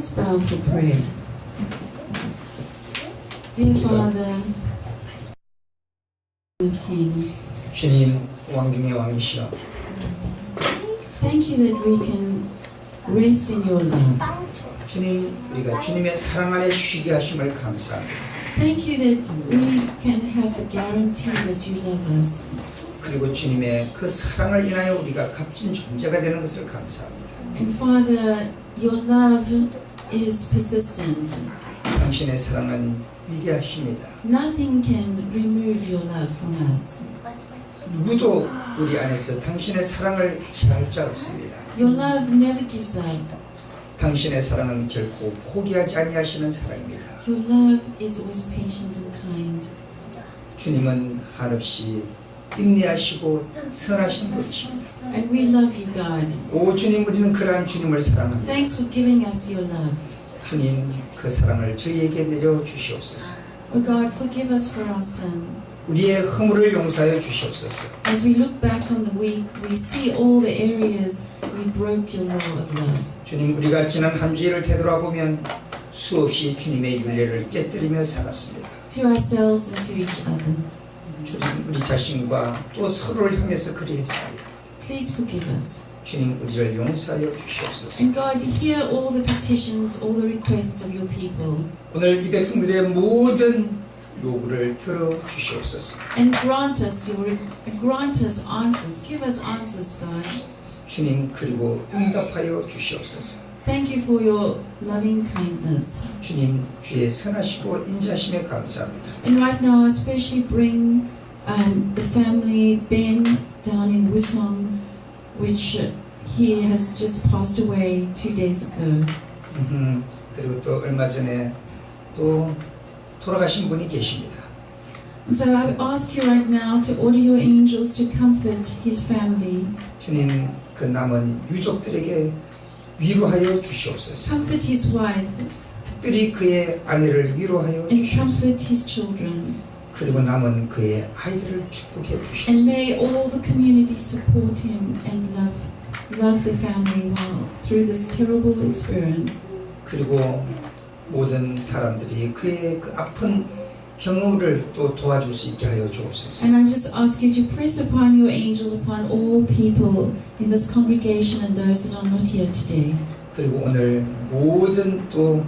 Let's bow for prayer. Dear Father of Kings, 주님 왕 중의 왕이시여, thank you that we can rest in your love. 주님, 우리가 주님의 사랑 안에 쉬게 하심을 감사합니다. Thank you that we can have the guarantee that you love us. 그리고 주님의 그 사랑을 인하여 우리가 값진 존재가 되는 것을 감사합니다. And Father, your love is persistent. 당신의 사랑은 위대하십니다. Nothing can remove your love from us. 누구도 우리 안에서 당신의 사랑을 제할 자 없습니다. Your love never gives up. 당신의 사랑은 결코 포기하지 아니하시는 사랑입니다. Your love is always patient and kind. 주님은 한없이 인내하시고 선하신 분이십니다. And we love you, God. 오 주님, 우리는 그러한 주님을 사랑합니다. Thanks for giving us your love. 주님, 그 사랑을 저희에게 내려 주시옵소서. Oh God, forgive us for our sin. 우리의 허물을 용서하여 주시옵소서. As we look back on the week, we see all the areas we broke your law of love. 주님, 우리가 지난 한 주일을 되돌아보면 수없이 주님의 율례를 깨뜨리며 살았습니다. To ourselves and to each other. 주님, 우리 자신과 또 서로를 향해서 그리했습니다. Please forgive us. 주님, 우리를 용서하여 주시옵소서. And God, hear all the petitions, all the requests of your people. 오늘 이 백성들의 모든 요구를 들어 주시옵소서. And grant us answers. Give us answers, God. 주님, 그리고 응답하여 주시옵소서. Thank you for your loving kindness. 주님, 주의 선하시고 인자하심에 감사합니다. And right now, I especially bring the family Ben down in Wusong, which he has just passed away 2 days ago. 그리고 또 얼마 전에 또 돌아가신 분이 계십니다. And so I ask you right now to order your angels to comfort his family. 주님, 그 남은 유족들에게 위로하여 주시옵소서. Comfort his wife 특별히 그의 아내를 위로하여 and 주시옵소서. comfort his children. 그리고 남은 그의 아이들을 축복해 And 주시옵소서. may all the community support him and love the family while through this terrible experience. 그리고 모든 사람들이 그의 그 아픈 경험을 또 도와줄 수 있게 하여 주옵소서. And I just ask you to press upon your angels upon all people in this congregation and those that are not here today. 그리고 오늘 모든 또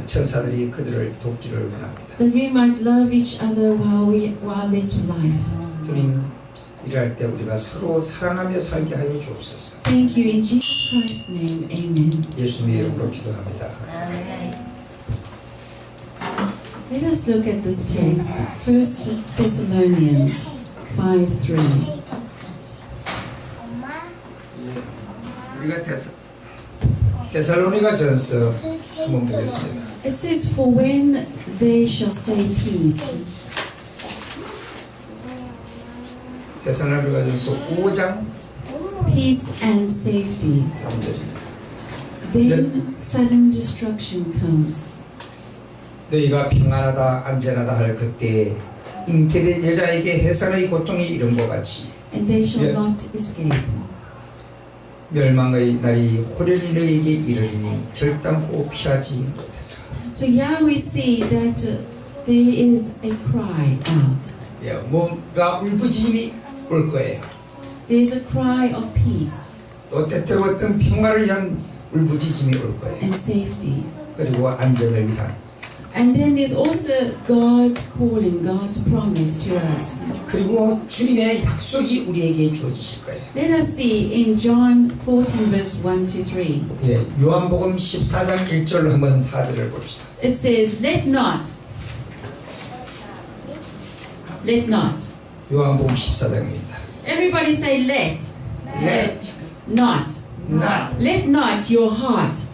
천사들이 그들을 돕기를 원합니다. That we might love each other while there's life. 주님, 일할 때 우리가 서로 사랑하며 살게 하여 주옵소서. Thank you in Jesus Christ's name. Amen. 예수님의 이름으로 기도합니다. Let us look at this text, 1 Thessalonians 5:3. 우리가 데살로니가 전서 한번 보겠습니다. It says, "For when they shall say peace." 데살로니가 전서 5장 Peace and safety. 3절입니다. Then sudden destruction comes. 너희가 평안하다 안전하다 할 그때 잉태된 여자에게 해산의 고통이 이른 것 같이 And they shall not escape. 멸망의 날이 호련히 너희에게 이르리니 결단코 피하지 못하리라. So here we see that there is a cry out. 예, 뭔가 울부짖음이 올 거예요. There is a cry of peace 또 때때로 어떤 평화를 위한 울부짖음이 올 거예요. and safety. 그리고 안전을 위한. And then there's also God's calling, God's promise to us. 그리고 주님의 약속이 우리에게 주어지실 거예요. Let us see in John 14 verse 1 to 3. 예, 요한복음 14장 1절로 한번 4절을 봅시다. It says, Let not. 요한복음 14장입니다. Everybody say let. Let Not. Let not your heart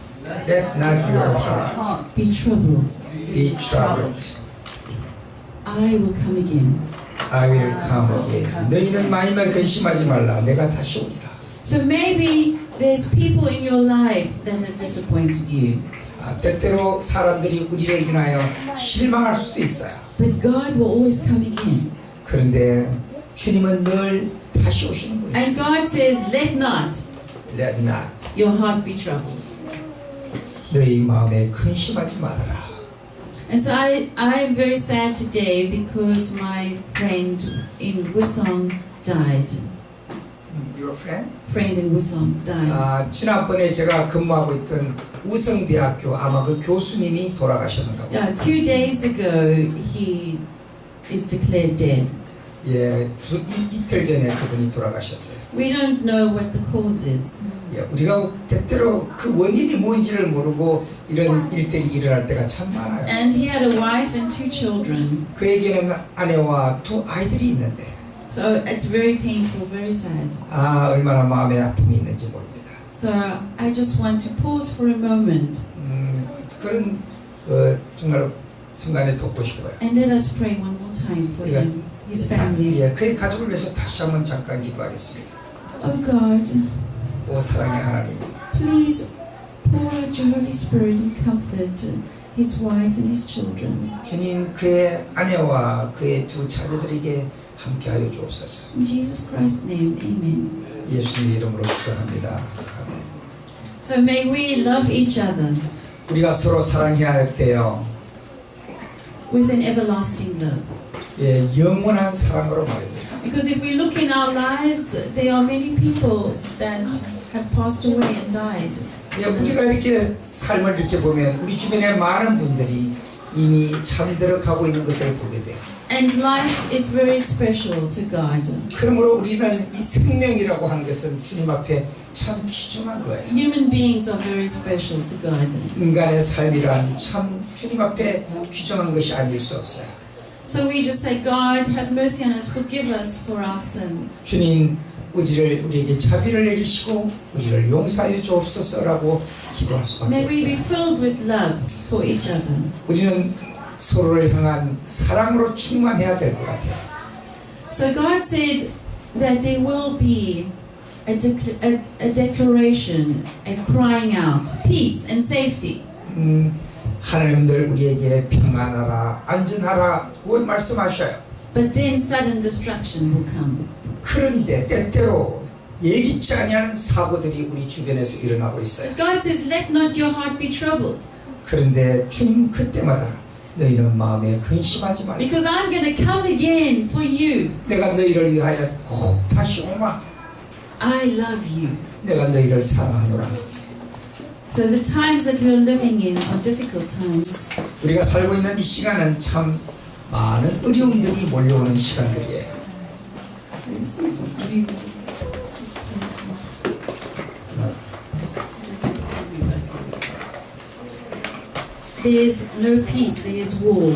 not your heart be troubled. be troubled. I will come again. I will come again. 너희는 마지막에 근심하지 말라. 내가 다시 오리라. So maybe there's people in your life that have disappointed you. 때때로 사람들이 우리를 인하여 실망할 수도 있어요. But God will always come again. 그런데 주님은 늘 다시 오시는 분이시죠. And God says, let not Let not your heart be troubled. 너희 마음에 근심하지 말아라. And so I'm very sad today because my friend in Wisong died. Your friend? Friend in Wisong died. 지난번에 제가 근무하고 있던 우성대학교 아마 그 교수님이 돌아가셨는가 봐요. 2 days ago he is declared dead. 예, 이틀 전에 그분이 돌아가셨어요. We don't know what the cause is. 예, 우리가 때때로 그 원인이 뭔지를 모르고 이런 일들이 일어날 때가 참 많아요. And he had a wife and 2 children. 그에게는 아내와 2 아이들이 있는데. So it's very painful, very sad. 얼마나 마음에 아픔이 있는지 모릅니다. So I just want to pause for a moment. 그런 정말 순간에 돕고 싶어요. And let us pray one more time for him, his family. 예, 그의 가족을 위해서 다시 한번 잠깐 기도하겠습니다. Oh God, 오 사랑의 하나님, please pour out your Holy Spirit and comfort his wife and his children. 주님 그의 아내와 그의 2 자녀들에게 함께하여 주옵소서. In Jesus Christ's name, amen. 예수님 이름으로 기도합니다. 아멘. So may we love each other 우리가 서로 사랑해야 할 때요. with an everlasting love. 예, 영원한 사랑으로 말입니다. Because if we look in our lives, there are many people that have passed away and died. 예, 우리가 이렇게 삶을 이렇게 보면 우리 주변에 많은 분들이 이미 잠들어 가고 있는 것을 보게 돼요. And life is very special to God. 그러므로 우리는 이 생명이라고 하는 것은 주님 앞에 참 귀중한 거예요. Human beings are very special to God. 인간의 삶이란 참 주님 앞에 귀중한 것이 아닐 수 없어요. So we just say, God, have mercy on us, forgive us for our sins. 주님 우리에게 자비를 내리시고 우리를 용서해 주옵소서라고 기도할 수밖에 May we be 없어요. filled with love for each other. 우리는 서로를 향한 사랑으로 충만해야 될 것 같아요. So God said that there will be a declaration, a crying out, peace and safety. 하나님들 우리에게 평안하라, 안전하라고 말씀하셔요. But then sudden destruction will come. 그런데 때때로 예기치 아니하는 사고들이 우리 주변에서 일어나고 있어요. God says, let not your heart be troubled. 그런데 주님 그때마다 너희는 마음에 근심하지 말라. Because I'm going to come again for you. 내가 너희를 위하여 꼭 다시 오마. I love you. 내가 너희를 사랑하노라. So the times that we're living in are difficult times. 우리가 살고 있는 이 시간은 참 많은 어려움들이 몰려오는 시간들이에요. There's no peace, there's war.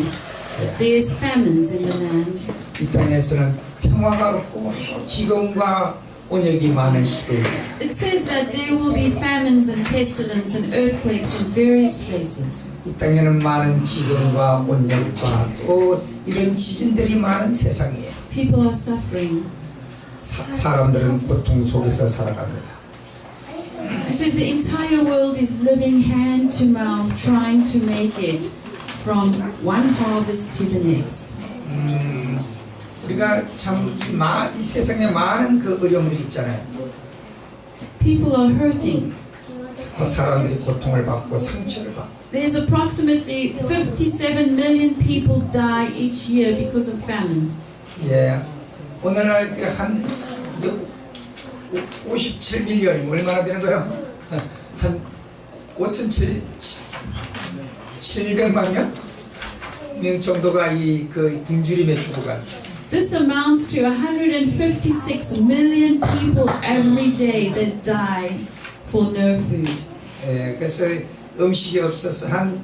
There's famines in the land. 이 땅에서는 평화가 없고 지금과 온역이 많은 시대입니다. It says that there will be famines and pestilence and earthquakes in various places. 이 땅에는 많은 지금과 온역과 또 이런 지진들이 많은 세상이에요. People are suffering. 사람들은 고통 속에서 살아갑니다. It says the entire world is living hand to mouth, trying to make it from one harvest to the next. 우리가 참 이 세상에 많은 그 어려움들이 있잖아요. People are hurting. 그 사람들이 고통을 받고 상처를 받고. There's approximately 57 million people die each year because of famine. 예, 오늘날 한 57밀리언이 얼마나 되는 거예요? 한 5,700만 명 정도가 이 그 굶주림에 죽어간. This amounts to 156 million people every day that die for no food. 예, 그래서 음식이 없어서 한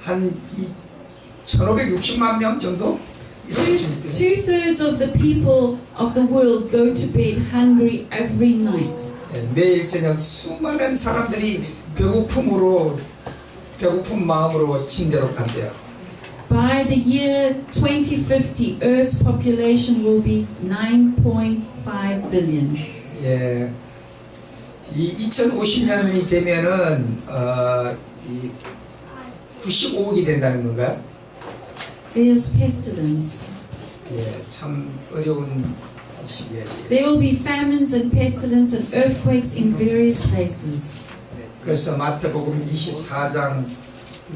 1,560만 명 정도. 2/3 of the people of the world go to bed hungry every night. 예, 매일 저녁 수많은 사람들이 배고픈 마음으로 침대로 간대요. By the year 2050, Earth's population will be 9.5 billion. 예, 이 2050년이 되면은 이 95억이 된다는 건가요? There's pestilence. 예, 참 어려운 시기에. There will be famines and pestilence and earthquakes in various places. 그래서 마태복음 24장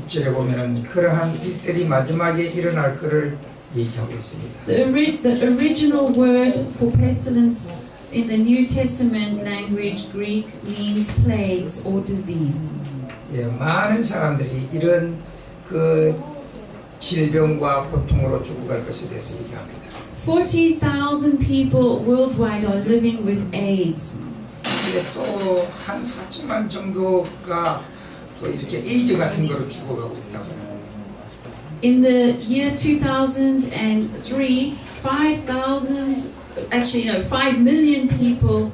6절에 보면은 그러한 일들이 마지막에 일어날 것을 얘기하고 있습니다. The original word for pestilence in the New Testament language Greek means plagues or disease. 예, 많은 사람들이 이런 그 질병과 고통으로 죽어갈 것에 대해서 얘기합니다. 40,000 people worldwide are living with AIDS. 또 한 4천만 정도가 또 이렇게 에이즈 같은 거로 죽어가고 있다고요. In the year 2003, 5 million people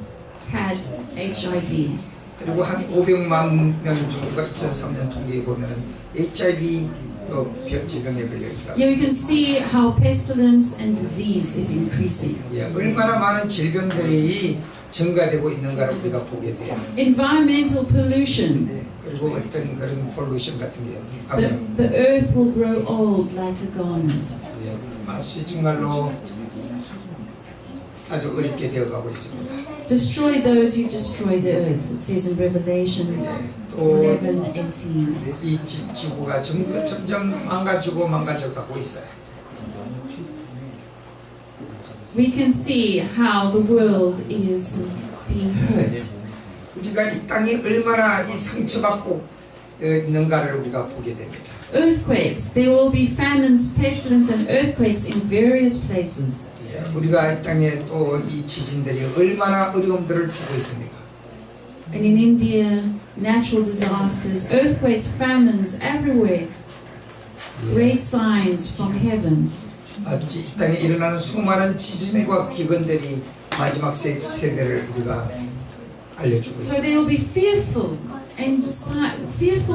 had HIV. 그리고 한 500만 명 정도가 2003년 통계에 보면은 HIV 또 질병에 걸려 있다. Here we can see how pestilence and disease is increasing. 예, 얼마나 많은 질병들이 증가되고 있는가를 우리가 보게 돼요. Environmental pollution. 그리고 어떤 그런 폴루션 같은 게 The earth will grow old like a garment. 예, 마치 정말로 아주 어렵게 되어가고 있습니다. Destroy those who destroy the earth. It says in Revelation 11:18. 이 지구가 점점 망가져가고 있어요. We can see how the world is being hurt. 우리가 이 땅이 얼마나 이 상처받고 있는가를 우리가 보게 됩니다. Earthquakes. There will be famines, pestilence, and earthquakes in various places. 예, 우리가 이 땅에 또 이 지진들이 얼마나 어려움들을 주고 있습니까? And in India, natural disasters, earthquakes, famines everywhere. Great signs from heaven. 마치 이 땅에 일어나는 수많은 지진과 기근들이 마지막 세대를 우리가 알려주고 So 있습니다. there will be fearful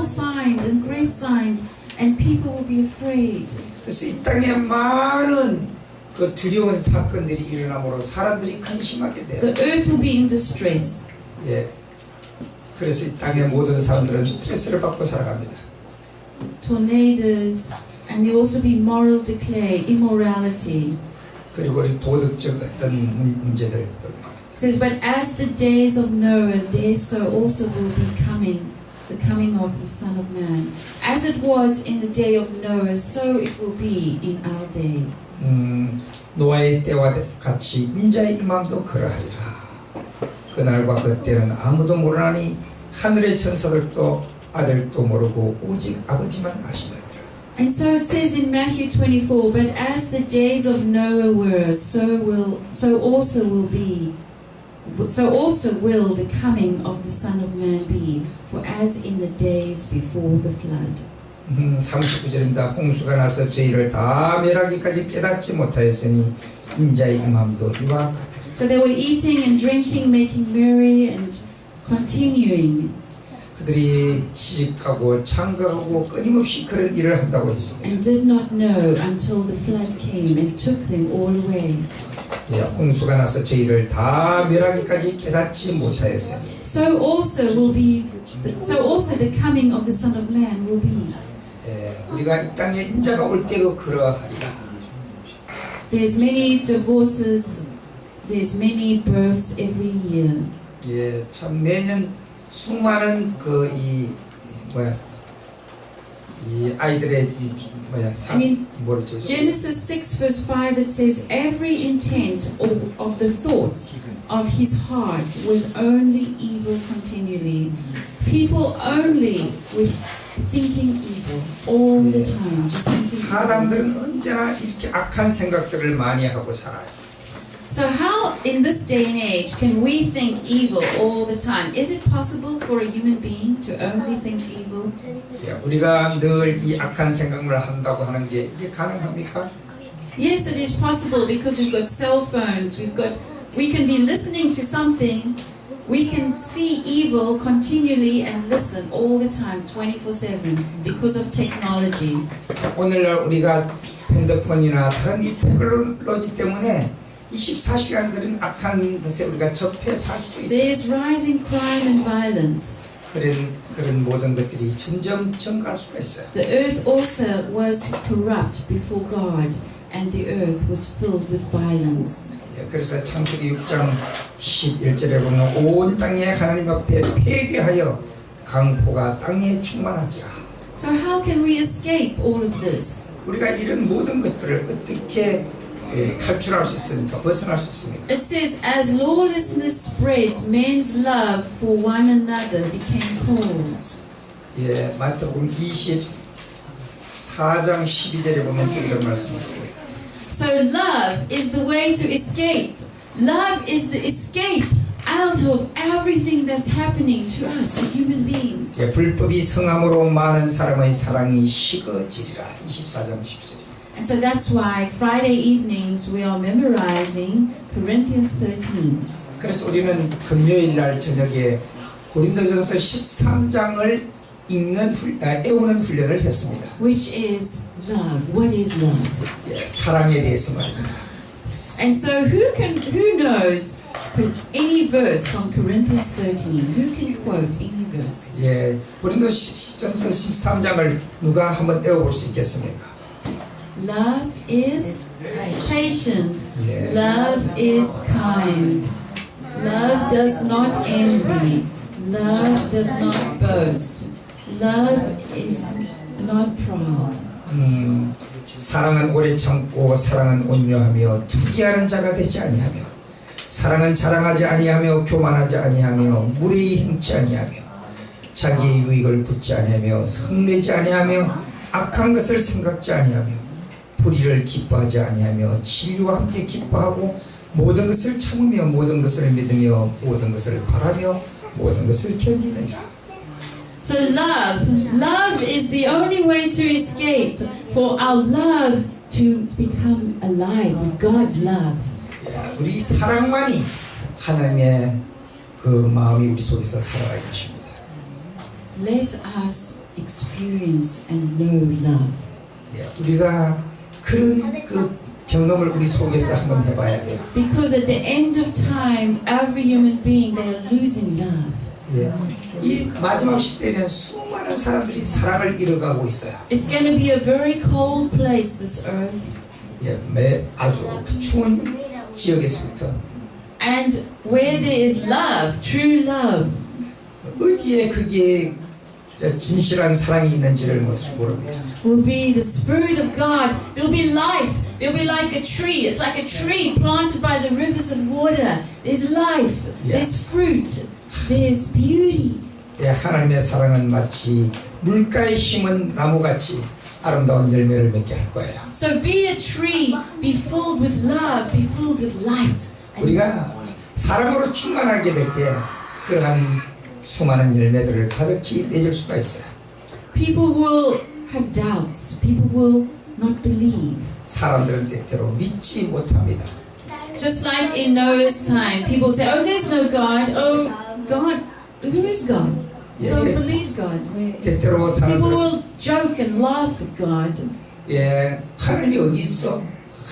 signs and great signs, and people will be afraid. 그래서 이 땅에 많은 그 두려운 사건들이 일어나므로 사람들이 근심하게 돼요. The earth will be in distress. 예. 그래서 이 땅의 모든 사람들은 스트레스를 받고 살아갑니다. Tornadoes, and there will also be moral decay, immorality. 그리고 우리 도덕적 어떤 문제들 It says, but as the days of Noah, there so also will be the coming of the Son of Man. As it was in the day of Noah, so it will be in our day. 노아의 때와 같이 인자의 임함도 그러하리라. 그날과 그때는 아무도 모르나니 하늘의 천사들도 아들도 모르고 오직 아버지만 아시느니라. And so it says in Matthew 24, but as the days of Noah were, so also will the coming of the Son of Man be. For as in the days before the flood. 39절입니다. 홍수가 나서 저희를 다 멸하기까지 깨닫지 못하였으니 인자의 임함도 이와 같으리라. So they were eating and drinking, making merry and continuing. 그들이 시집가고 장가가고 끊임없이 그런 일을 한다고 했습니다. And did not know until the flood came and took them all away. 예, 홍수가 나서 저희를 다 멸하기까지 깨닫지 못하였으니. So also the coming of the Son of Man will be. 예, 우리가 이 땅에 인자가 올 때도 그러하리라. There's many divorces, there's many births every year. 예, 참 매년 수많은 이 아이들의 뭐죠? Genesis 6 verse 5 it says every intent of the thoughts of his heart was only evil continually. People only with thinking evil all the time. Just thinking 사람들은 언제나 이렇게 악한 생각들을 많이 하고 살아요. So how in this day and age can we think evil all the time? Is it possible for a human being to only think evil? 예, 우리가 늘 이 악한 생각을 한다고 하는 게 이게 가능합니까? Yes, it is possible because we've got cell phones. We can be listening to something. We can see evil continually and listen all the time, 24/7, because of technology. 오늘날 우리가 핸드폰이나 다른 이 테크놀로지 때문에 24시간 그런 악한 것에 우리가 접해 살 수도 있어요. There's rising crime and violence. 그런 모든 것들이 점점 증가할 수가 있어요. The earth also was corrupt before God, and the earth was filled with violence. 예, 그래서 창세기 6장 11절에 보면 온 땅에 하나님 앞에 회개하여 강포가 땅에 충만하지라. So how can we escape all of this? 우리가 이런 모든 것들을 어떻게 탈출할 수 있습니까? 벗어날 수 있습니까? It says, as lawlessness spreads, men's love for one another became cold. 예, 마태복음 24장 12절에 보면 또 이런 말씀이 있습니다. So love is the way to escape. Love is the escape out of everything that's happening to us as human beings. 예, 불법이 성함으로 많은 사람의 사랑이 식어지리라. 24장 12절. And so that's why Friday evenings we are memorizing Corinthians 13. 그래서 우리는 금요일 날 저녁에 고린도전서 13장을 외우는 훈련을 했습니다. Which is love. What is love? 예, 사랑에 대해서 말입니다. And so who knows any verse from Corinthians 13? Who can quote any verse? 예, 고린도전서 13장을 누가 한번 외워볼 수 있겠습니까? Love is patient. Yeah. Love is kind. Love does not envy. Love does not boast. Love is not proud. 사랑은 오래 참고 사랑은 온유하며 투기하는 자가 되지 아니하며 사랑은 자랑하지 아니하며 교만하지 아니하며 무례히 행치 아니하며 자기의 유익을 굳지 아니하며 성내지 아니하며 악한 것을 생각지 아니하며 불의를 기뻐하지 아니하며 진리와 함께 기뻐하고 모든 것을 참으며 모든 것을 믿으며 모든 것을 바라며 모든 것을 견디느니라. So love is the only way to escape for our love to become alive with God's love. 우리 사랑만이 하나님의 그 마음이 우리 속에서 살아가게 하십니다. Let us experience and know love. 우리가 그런 그 경험을 우리 속에서 한번 해봐야 돼요. Because at the end of time, every human being they are losing love. 예, 이 마지막 시대에는 수많은 사람들이 사랑을 잃어가고 있어요. It's going to be a very cold place, this earth. 예, 아주 그 추운 지역에서부터. And where there is love, true love, 어디에 그게 진실한 사랑이 있는지를 모릅니다. will be the Spirit of God. There'll be life. There'll be like a tree. It's like a tree planted by the rivers of water. There's life. There's fruit. There's beauty. 예, 하나님의 사랑은 마치 물가에 심은 나무같이 아름다운 열매를 맺게 할 거예요. So be a tree. Be filled with love. Be filled with light. 우리가 사랑으로 충만하게 될 때 그러한 수많은 열매들을 가득히 맺을 수가 있어요. People will have doubts. People will not believe. 사람들은 때때로 믿지 못합니다. Just like in Noah's time, people say, "Oh, there's no God. Oh, God, who is God? Don't believe God." 때때로 People 사람들은 will joke and laugh at God. 예, 하나님이 어디 있어?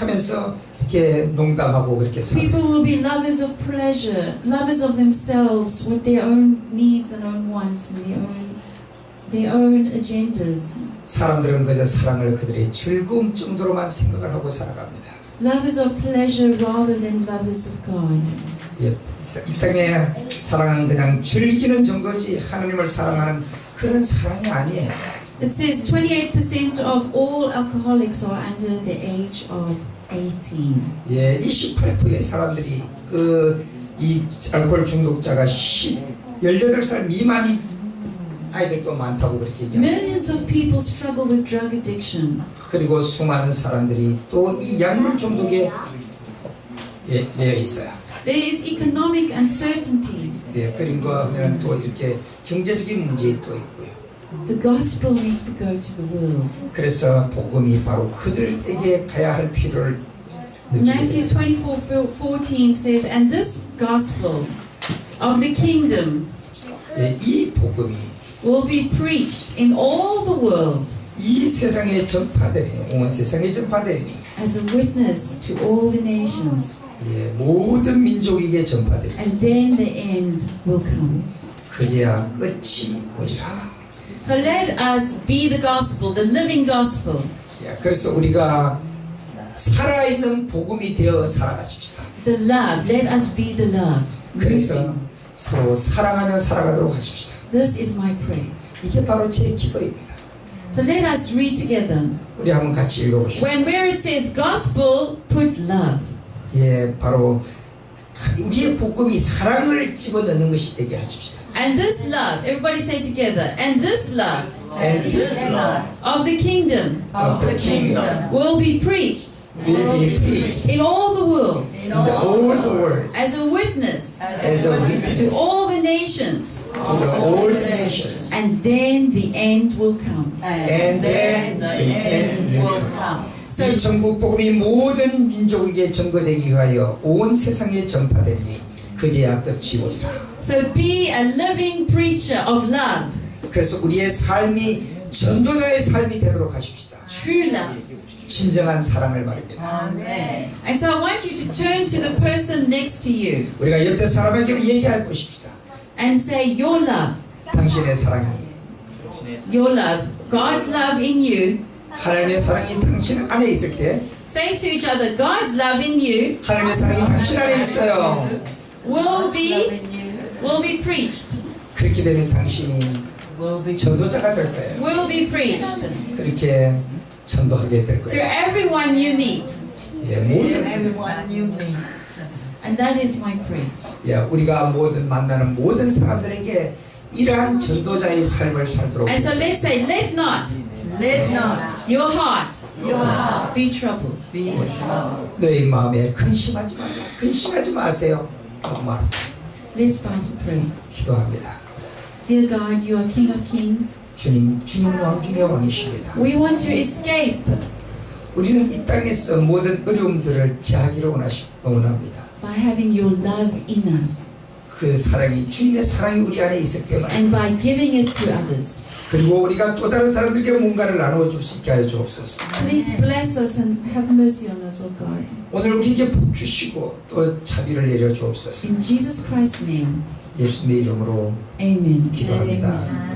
하면서 이렇게 농담하고 그렇게 People 삽니다. will be lovers of pleasure, lovers of themselves, with their own needs and own wants and their own agendas. 사람들은 그저 사랑을 그들의 즐거움 정도로만 생각을 하고 살아갑니다. Lovers of pleasure rather than lovers of God. 예, 이 땅의 사랑은 그냥 즐기는 정도지 하나님을 사랑하는 그런 사랑이 아니에요. It says 28% of all alcoholics are under the age of 18. 예, 28%의 사람들이 이 알코올 중독자가 18살 미만인 아이들도 많다고 그렇게 얘기합니다. Millions of people struggle with drug addiction. 그리고 수많은 사람들이 또 이 약물 중독에 내어 있어요. There is economic uncertainty. 예, 그리고 하면 또 이렇게 경제적인 문제도 있고요. The gospel needs to go to the world. 그래서 복음이 바로 그들에게 가야 할 필요를 Matthew 느끼게 24:14 says, "And this gospel of the kingdom 예, 이 복음이 will be preached in all the world 이 세상에 전파되리니 온 세상에 전파되리니 as a witness to all the nations. 예, 모든 민족에게 전파되리니 And then the end will come." 그제야 끝이 오리라. So let us be the gospel, the living gospel. 예, 그래서 우리가 살아있는 복음이 되어 살아가십시다. The love, let us be the love. 그래서 서로 사랑하며 살아가도록 하십시다. This is my prayer. 이게 바로 제 기도입니다. So let us read together. 우리 한번 같이 읽어보시죠. When where it says gospel, put love. 예, 바로 우리의 복음이 사랑을 집어넣는 것이 되게 하십시다. And this love, everybody say together, and this love And this love of the kingdom of the kingdom will be preached will be preached in all the world in all the world as a witness as a witness to all the nations, to the all the nations. and then the end will come. And then the end will come. 이 전국 복음이 모든 민족에게 전거되기 위하여 온 세상에 전파되리니 그제야 끝이 오리라. So be a living preacher of love, 그래서 우리의 삶이 전도자의 삶이 되도록 하십시다. true love. 진정한 사랑을 말입니다. And so I want you to turn to the person next to you 우리가 옆에 사람에게 얘기할 것입시다. and say, your love, 당신의 사랑이, your love, God's love in you. 하나님의 사랑이 당신 안에 있을 때, Say to each other, God's love in you 하나님의 사랑이 당신 안에 있어요. will be preached. 그렇게 되면 당신이 전도자가 될 거예요. Will be preached 그렇게 전도하게 될 to 거예요. everyone you meet. 예, 모든 And that is my prayer. 예, 우리가 만나는 모든 사람들에게 이러한 전도자의 삶을 살도록. And so let's say, let not your heart be troubled. 너희 마음에 근심하지 말라. 근심하지 마세요. 하고 말했어요. Let's bow for prayer. 기도합니다. Dear God, you are King of Kings. 주님 왕 중의 왕이십니다. We want to escape 우리는 이 땅에서 모든 어려움들을 제하기를 원합니다. by having your love in us 그 사랑이, 주님의 사랑이 우리 안에 있을 때만, and by giving it to others. 그리고 우리가 또 다른 사람들에게 뭔가를 나눠줄 수 있게 하여 주옵소서. Please bless us and have mercy on us, O God. 오늘 우리에게 복 주시고 또 자비를 내려 주옵소서. In Jesus Christ's name, 예수님의 이름으로 amen. 기도합니다.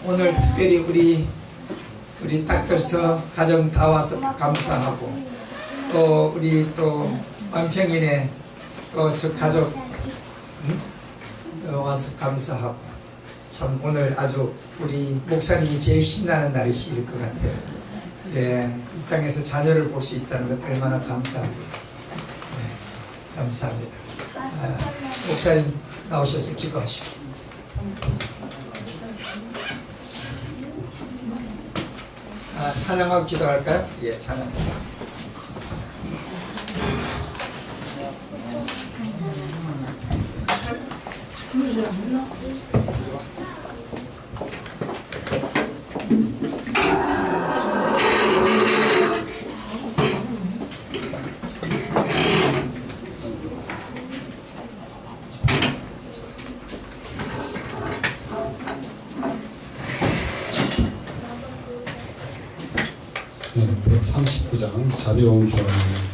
오늘 특별히 우리 닥터서 가정 다 와서 감사하고, 또 우리 또 안평인의 또 저 가족 와서 감사하고, 참 오늘 아주 우리 목사님이 제일 신나는 날이실 것 같아요. 예, 이 땅에서 자녀를 볼 수 있다는 것 얼마나 감사합니다. 예, 감사합니다. 목사님 나오셔서 기도하시고. 찬양하고 기도할까요? 예, 찬양. 네, 139장 자비로운 주 하나님